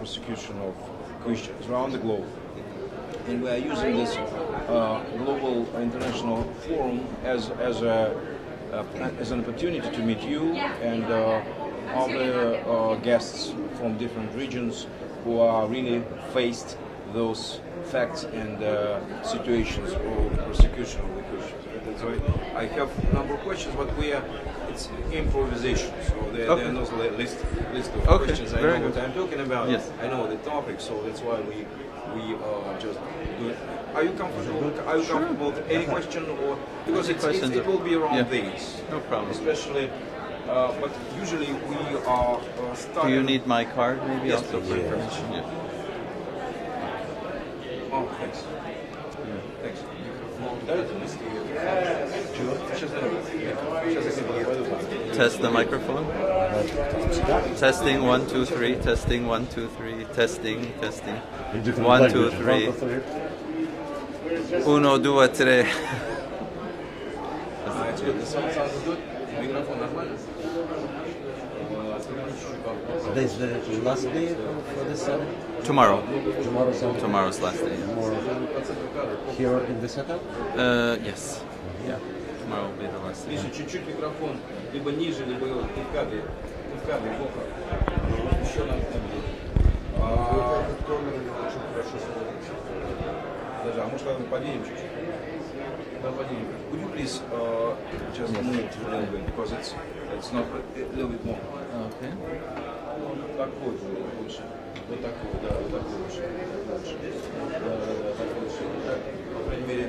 persecution of Christians around the globe. And we are using this global international forum as an opportunity to meet you and other guests from different regions who are really faced those facts and situations of persecution of the Christians. That's why I have a number of questions, but it's improvisation, so there are no list of questions. I know what I'm talking about. Yes. I know the topic, so that's why we just do it. Are you comfortable? Are you comfortable with any question, or because it will be around these? No problem. Especially, but usually we are starting. Do you need my card, maybe Yes, also for information? Yeah. Oh, thanks. Thanks. Test the microphone. Testing 1 2 3. Testing 1 2 3. Testing. 1 2 3. Uno due tre. It's good. The sound sounds good. Microphone нормально. This is the last day for this Sunday? Tomorrow. Tomorrow's last day. More here in the setup? Yes. Yeah. Tomorrow will be the last day. Видишь, чуть-чуть микрофон либо ниже, либо не в кадре плохо. Еще надо даже, а может подвинем чуть-чуть? Да, подвинем. Would you please just move a little bit because it's not a little bit more. Okay. Такой лучше. Вот такой, да, вот такой лучше. Так лучше. По крайней мере,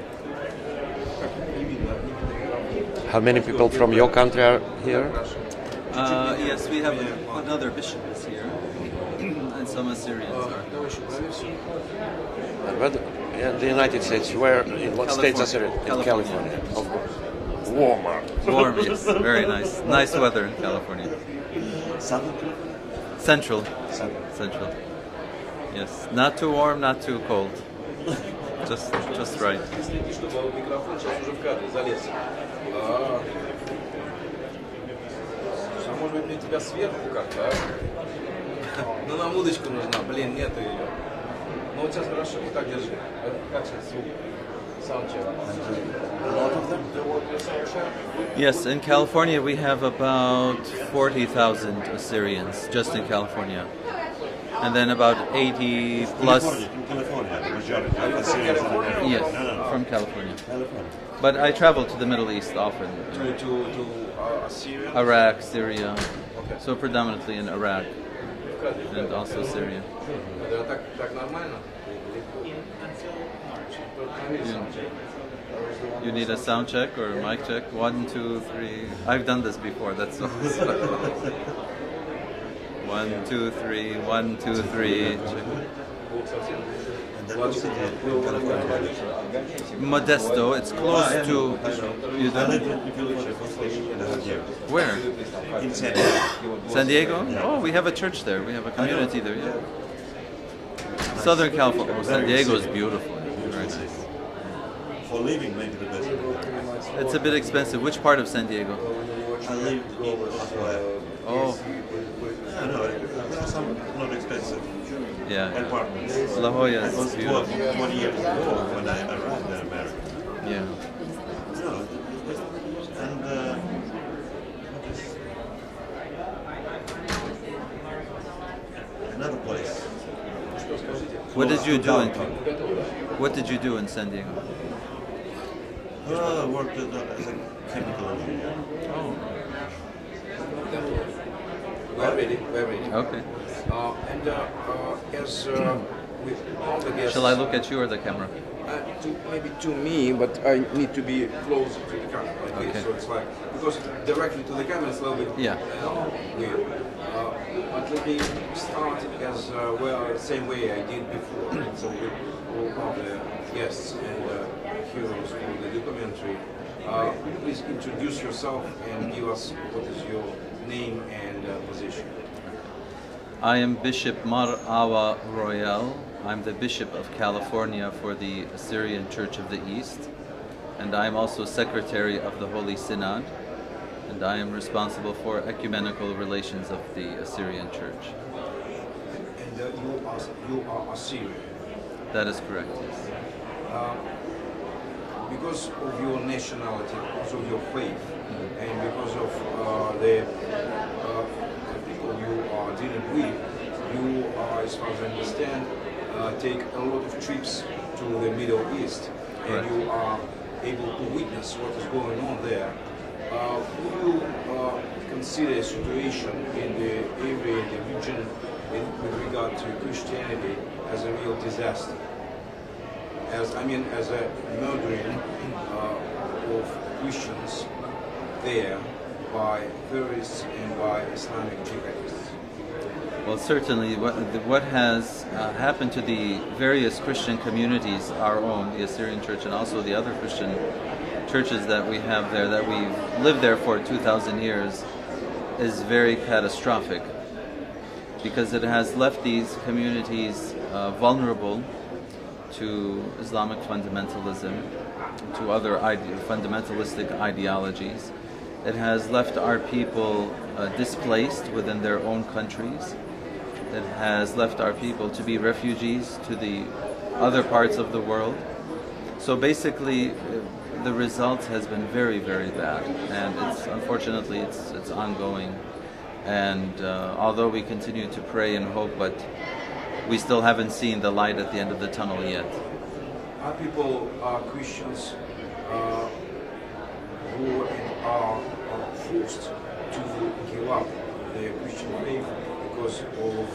как не видно. How many people from your country are here? Yes, we have another bishop is here, and some Assyrians are. But in the United States, where, in what states are it? In California, of course. Warmer. Warm, yes, very nice. Nice weather in California. Central. Yes, not too warm, not too cold. Just right. Чтобы микрофон сейчас уже в кадре залез. А может быть мне тебя сверху как-то, а? Ну нам удочка нужна, блин, нету ее. Ну вот сейчас хорошо, вот так держи. Как сейчас звук? Soundcheck. Yes, in California we have about 40,000 Assyrians just in California. And then about 80 plus. Yes, from California. But I travel to the Middle East often. To Syria? Iraq, Syria. Okay. So predominantly in Iraq and also Syria. Так нормально? You need a sound check or a mic check? 1, 2, 3. I've done this before, that's all. 1, 2, 3, 1, 2, 3. Modesto, it's close to. You don't? Where? In San Diego. San Diego? Oh, we have a church there. We have a community there. Yeah. Southern California. Oh, San Diego is beautiful. Very nice. For living, maybe the best. It's a bit expensive. Which part of San Diego? I lived in Ohio. Oh, No, there are some not expensive yeah. apartments. La Jolla It was is beautiful. 20 years ago when I arrived in America. Yeah. No, and another place. What did you do in San Diego? I worked as a chemical engineer. Oh. We're ready. Okay. And as with all the guests, Shall I look at you or the camera? maybe to me, but I need to be close to the camera. Like Okay. this. So it's like because directly to the camera is a little bit Yeah. weird. But let me start as well, same way I did before. So with all of the guests and heroes from the documentary. Could you please introduce yourself and give us what is your name and position? I am Bishop Mar Awa Royal. I'm the Bishop of California for the Assyrian Church of the East, and I am also Secretary of the Holy Synod, and I am responsible for ecumenical relations of the Assyrian Church. And you are Assyrian. That is correct, yes. Because of your nationality, because of your faith, and because of the people you are dealing with, you are, as far as I understand, take a lot of trips to the Middle East, and Correct. you are able to witness what is going on there. Would you consider a situation in the area, in the region, with regard to Christianity as a real disaster? As a murdering of Christians there by terrorists and by Islamic jihadists? Well, certainly what has happened to the various Christian communities, our own, the Assyrian Church, and also the other Christian churches that we have there, that we've lived there for 2,000 years, is very catastrophic, because it has left these communities vulnerable to Islamic fundamentalism, to other fundamentalistic ideologies. It has left our people displaced within their own countries. It has left our people to be refugees to the other parts of the world. So basically, the result has been very, very bad, and unfortunately it's ongoing. And although we continue to pray and hope, but we still haven't seen the light at the end of the tunnel yet. Our people are Christians who are forced to give up their Christian faith because of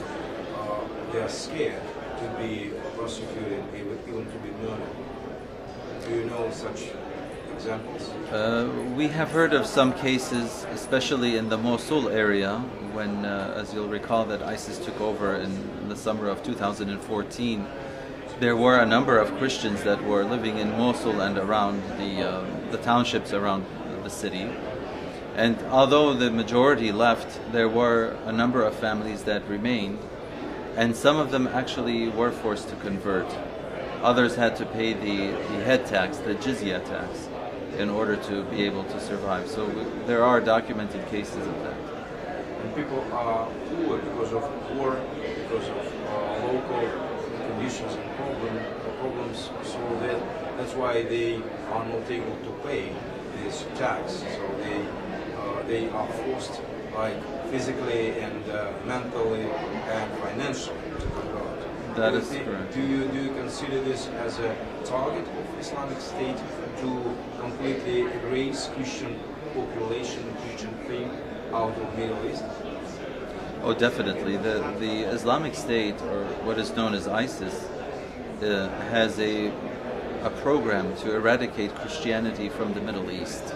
they are scared to be persecuted, even to be murdered. Do you know such examples? We have heard of some cases, especially in the Mosul area, when, as you'll recall, that ISIS took over in the summer of 2014. There were a number of Christians that were living in Mosul and around the townships around the city. And although the majority left, there were a number of families that remained, and some of them actually were forced to convert. Others had to pay the head tax, the jizya tax, in order to be able to survive. So there are documented cases of that. And people are poor because of war, because of local conditions and problems, so that's why they are not able to pay this tax. So they are forced, like physically and mentally and financially, to convert. That is correct. Do you consider this as a target of Islamic State to completely erase Christian population, Christian faith out of Middle East? Oh, definitely. The Islamic State, or what is known as ISIS, has a program to eradicate Christianity from the Middle East.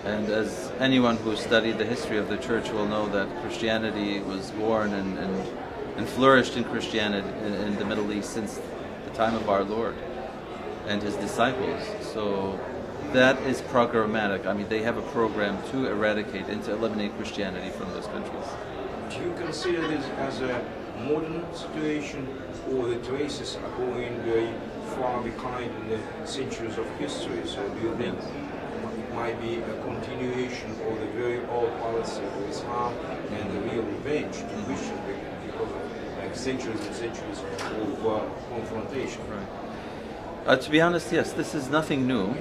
And as anyone who studied the history of the church will know, that Christianity was born and flourished in Christianity in the Middle East since the time of our Lord and his disciples. So that is programmatic. I mean, they have a program to eradicate and to eliminate Christianity from those countries. Do you consider this as a modern situation, or the traces are going very far behind in the centuries of history? So do you think it might be a continuation of the very old policy of Islam and the real revenge to Christians because of like centuries and centuries of confrontation? Right. To be honest, yes, this is nothing new,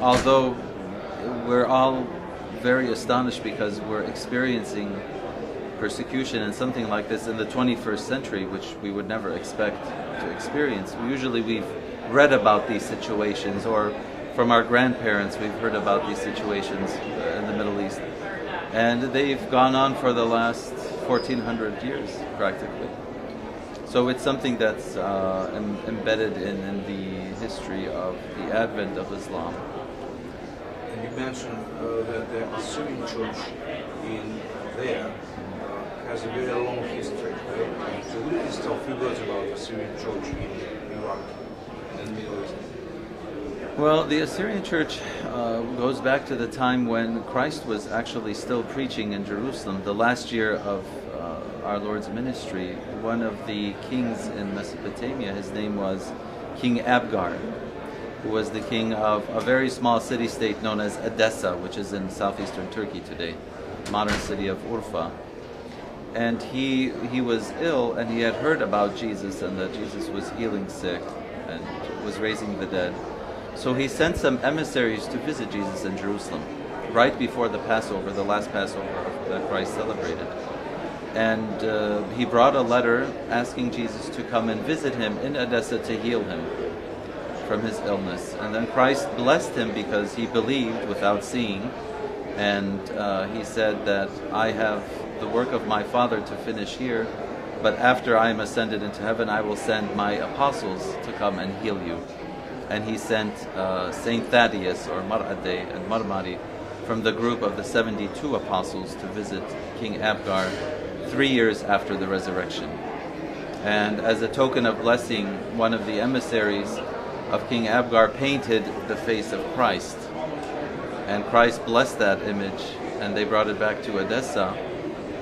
although we're all very astonished because we're experiencing persecution and something like this in the 21st century, which we would never expect to experience. Usually we've read about these situations, or from our grandparents we've heard about these situations in the Middle East, and they've gone on for the last 1400 years practically. So it's something that's embedded in the history of the advent of Islam. And you mentioned that the Assyrian church in there has a very long history, right? So would you please tell a few words about the Assyrian church in Iraq and the Middle East? Well, the Assyrian church goes back to the time when Christ was actually still preaching in Jerusalem. The last year of our Lord's ministry, one of the kings in Mesopotamia, his name was King Abgar, who was the king of a very small city-state known as Edessa, which is in southeastern Turkey today, modern city of Urfa. and he was ill, and he had heard about Jesus and that Jesus was healing sick and was raising the dead. So he sent some emissaries to visit Jesus in Jerusalem right before the Passover, the last Passover that Christ celebrated. And he brought a letter asking Jesus to come and visit him in Edessa to heal him from his illness. And then Christ blessed him because he believed without seeing. And he said that I have the work of my Father to finish here, but after I am ascended into heaven, I will send my apostles to come and heal you. And he sent Saint Thaddeus, or Mar'ade and Marmari, from the group of the 72 apostles to visit King Abgar 3 years after the resurrection. And as a token of blessing, one of the emissaries of King Abgar painted the face of Christ. And Christ blessed that image, and they brought it back to Edessa.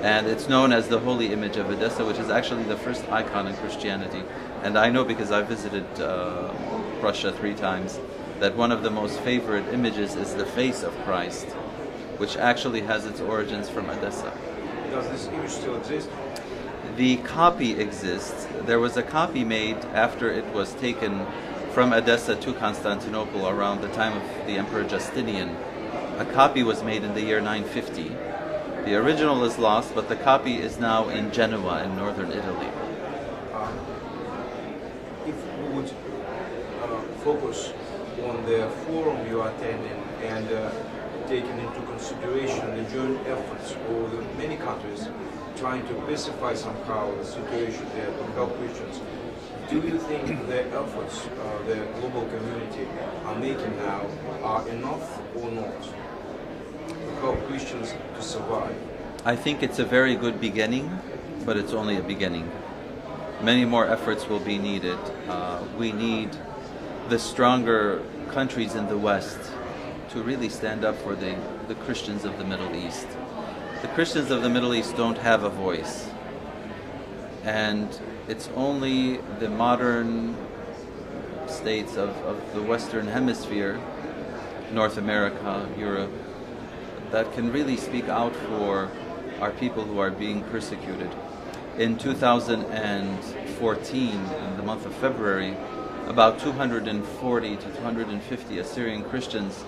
And it's known as the Holy Image of Edessa, which is actually the first icon in Christianity. And I know, because I visited Russia 3 times, that one of the most favorite images is the face of Christ, which actually has its origins from Edessa. Does this image still exist? The copy exists. There was a copy made after it was taken from Edessa to Constantinople around the time of the Emperor Justinian. A copy was made in the year 950. The original is lost, but the copy is now in Genoa in northern Italy. If we would focus on the forum you are attending and taking into consideration the joint efforts of the many countries trying to pacify somehow the situation there to help Christians, do you think the efforts the global community are making now are enough or not to help Christians to survive? I think it's a very good beginning, but it's only a beginning. Many more efforts will be needed. We need the stronger countries in the West to really stand up for the Christians of the Middle East. The Christians of the Middle East don't have a voice. And it's only the modern states of the Western Hemisphere, North America, Europe, that can really speak out for our people who are being persecuted. In 2014, in the month of February, about 240 to 250 Assyrian Christians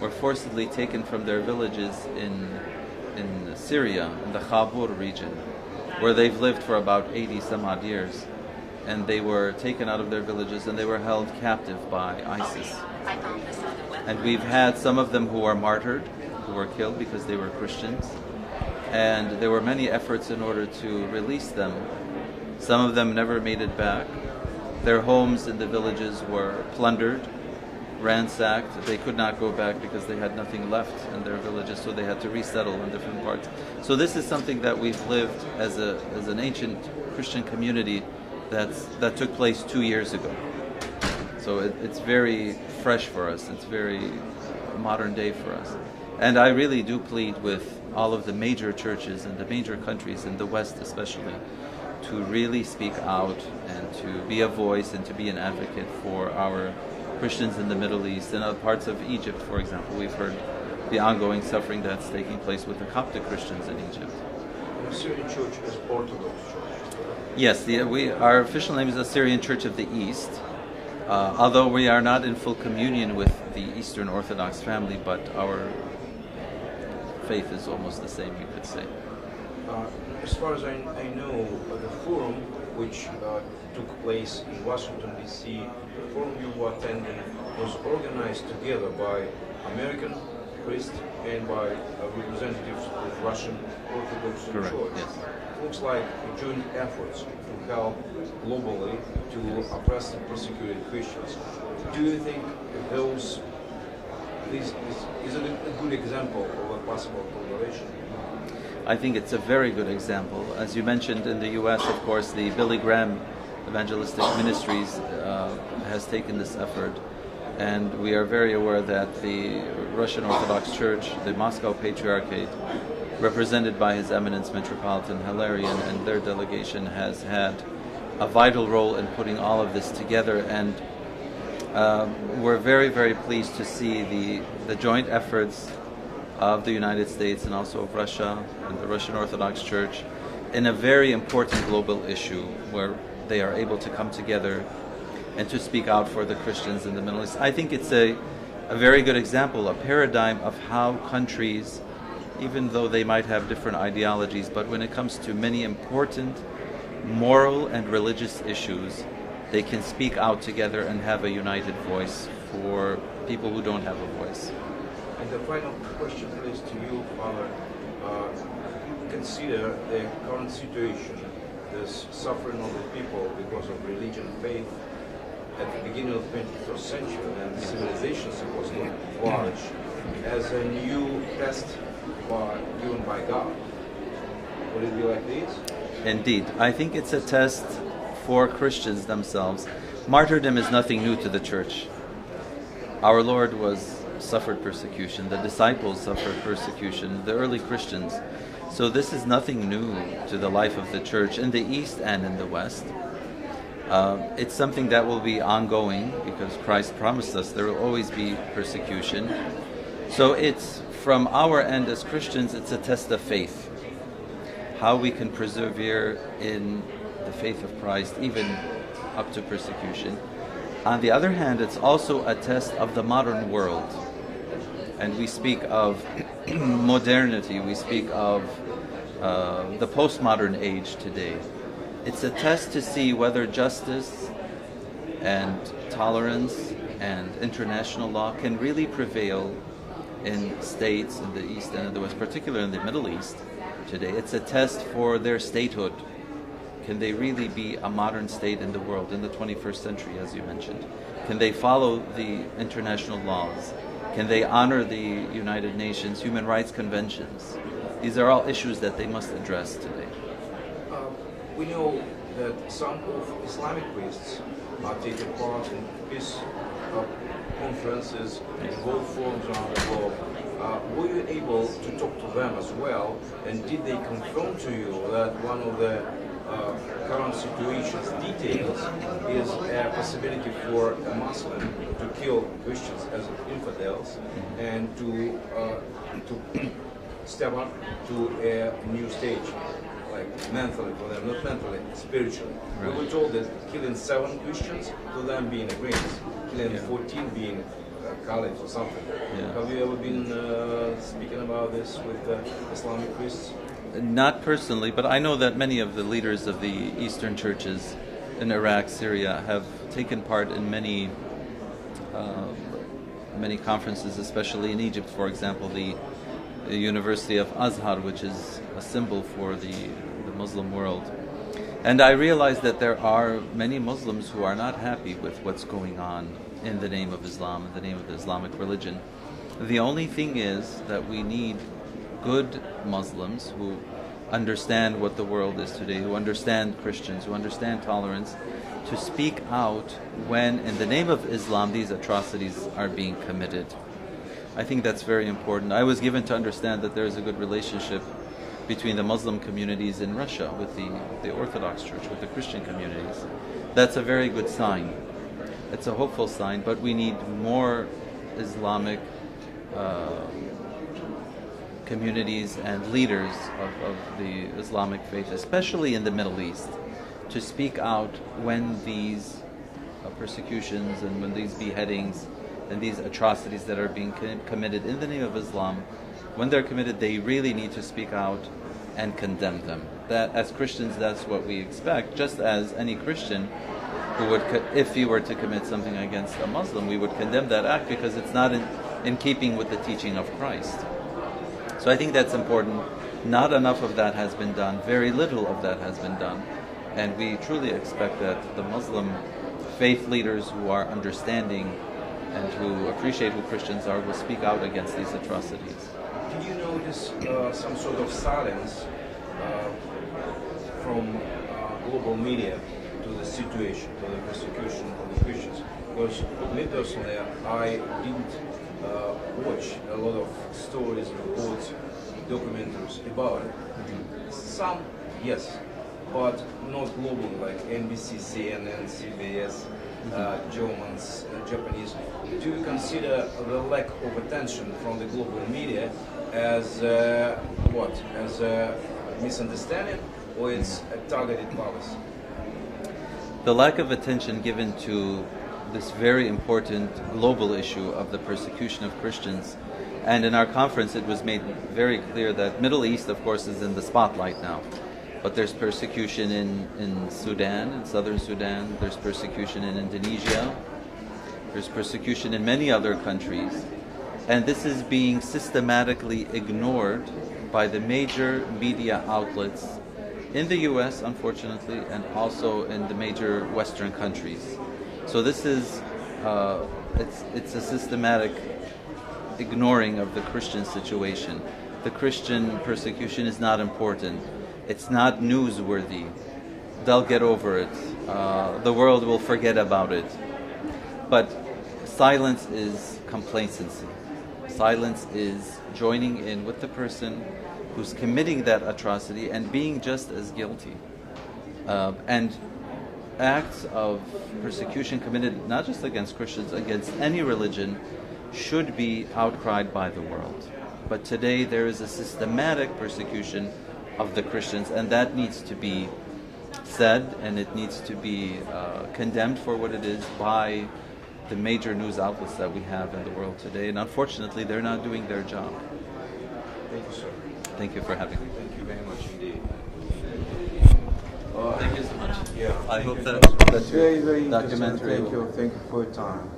were forcibly taken from their villages in Syria, in the Khabur region, where they've lived for about 80 some odd years. And they were taken out of their villages and they were held captive by ISIS. And we've had some of them who are martyred, who were killed because they were Christians. And there were many efforts in order to release them. Some of them never made it back. Their homes in the villages were plundered, ransacked. They could not go back because they had nothing left in their villages, so they had to resettle in different parts. So this is something that we've lived as an ancient Christian community that took place 2 years ago. So it's very fresh for us. It's very modern day for us. And I really do plead with all of the major churches and the major countries in the West especially to really speak out and to be a voice and to be an advocate for our Christians in the Middle East and other parts of Egypt, for example. We've heard the ongoing suffering that's taking place with the Coptic Christians in Egypt. The Assyrian Church is Orthodox Church. Yes, our official name is Assyrian Church of the East, although we are not in full communion with the Eastern Orthodox family, but our faith is almost the same, you could say. As far as I know, the forum which took place in Washington, D.C., the forum you were attending was organized together by American priests and by representatives of Russian Orthodox Correct, Church. yes. It looks like joint efforts to help globally to oppressed and persecuted Christians. Do you think this is a good example of a possible collaboration? I think it's a very good example. As you mentioned, in the U.S., of course, the Billy Graham Evangelistic Ministries has taken this effort, and we are very aware that the Russian Orthodox Church, the Moscow Patriarchate, represented by His Eminence Metropolitan Hilarion and their delegation, has had a vital role in putting all of this together, and we're very, very pleased to see the joint efforts of the United States and also of Russia and the Russian Orthodox Church in a very important global issue where they are able to come together and to speak out for the Christians in the Middle East. I think it's a very good example, a paradigm of how countries, even though they might have different ideologies, but when it comes to many important moral and religious issues, they can speak out together and have a united voice for people who don't have a voice. And the final question is to you, Father. Consider the current situation, this suffering of the people because of religion, faith, at the beginning of the 21st century, and civilization supposedly flourish, as a new test given by God. Would it be like this? Indeed. I think it's a test for Christians themselves. Martyrdom is nothing new to the church. Our Lord suffered persecution. The disciples suffered persecution. The early Christians. So this is nothing new to the life of the church in the East and in the West. It's something that will be ongoing because Christ promised us there will always be persecution. So it's from our end as Christians, it's a test of faith. How we can persevere in the faith of Christ even up to persecution. On the other hand, it's also a test of the modern world. And we speak of modernity, we speak of the postmodern age today. It's a test to see whether justice and tolerance and international law can really prevail in states in the East and in the West, particularly in the Middle East today. It's a test for their statehood. Can they really be a modern state in the world in the 21st century, as you mentioned? Can they follow the international laws? Can they honor the United Nations human rights conventions? These are all issues that they must address today. We know that some of Islamic priests are taking part in peace conferences and world forums around the globe. Were you able to talk to them as well? And did they confirm to you that one of the current situation's details is a possibility for a Muslim to kill Christians as infidels and to step up to a new stage, like mentally for them, not mentally, spiritually. Right. We were told that killing 7 Christians to them being agreements, killing 14 being Khalid or something. Yeah. Have you ever been speaking about this with Islamic priests? Not personally, but I know that many of the leaders of the Eastern churches in Iraq, Syria, have taken part in many conferences, especially in Egypt, for example, the University of Azhar, which is a symbol for the Muslim world. And I realize that there are many Muslims who are not happy with what's going on in the name of Islam, in the name of the Islamic religion. The only thing is that we need good Muslims who understand what the world is today, who understand Christians, who understand tolerance, to speak out when, in the name of Islam, these atrocities are being committed. I think that's very important. I was given to understand that there is a good relationship between the Muslim communities in Russia with the Orthodox Church, with the Christian communities. That's a very good sign. It's a hopeful sign, but we need more Islamic communities and leaders of the Islamic faith, especially in the Middle East, to speak out when these persecutions and when these beheadings and these atrocities that are being committed in the name of Islam, when they're committed, they really need to speak out and condemn them. That, as Christians, that's what we expect. Just as any Christian who would, if he were to commit something against a Muslim, we would condemn that act because it's not in keeping with the teaching of Christ. So I think that's important. Not enough of that has been done. Very little of that has been done. And we truly expect that the Muslim faith leaders who are understanding and who appreciate who Christians are will speak out against these atrocities. Did you notice some sort of silence from global media to the situation, to the persecution of the Christians? Because me personally, I didn't watch a lot of stories, reports, documentaries about it. Some, yes, but not globally, like NBC, CNN, CBS, Germans, Japanese. Do you consider the lack of attention from the global media as what? As a misunderstanding, or it's a targeted policy? The lack of attention given to this very important global issue of the persecution of Christians. And in our conference, it was made very clear that Middle East, of course, is in the spotlight now. But there's persecution in Sudan, in southern Sudan. There's persecution in Indonesia. There's persecution in many other countries. And this is being systematically ignored by the major media outlets in the U.S., unfortunately, and also in the major Western countries. So this is, it's a systematic ignoring of the Christian situation. The Christian persecution is not important. It's not newsworthy. They'll get over it. The world will forget about it. But silence is complacency. Silence is joining in with the person who's committing that atrocity and being just as guilty. And acts of persecution committed not just against Christians, against any religion, should be outcried by the world. But today there is a systematic persecution of the Christians, and that needs to be said, and it needs to be condemned for what it is by the major news outlets that we have in the world today. And unfortunately, they're not doing their job. Thank you, sir. Thank you for having me. Thank you very much indeed. Thank you so much. Yeah. I hope Thank you that so much. that Very, very your documentary interesting. Thank you for your time.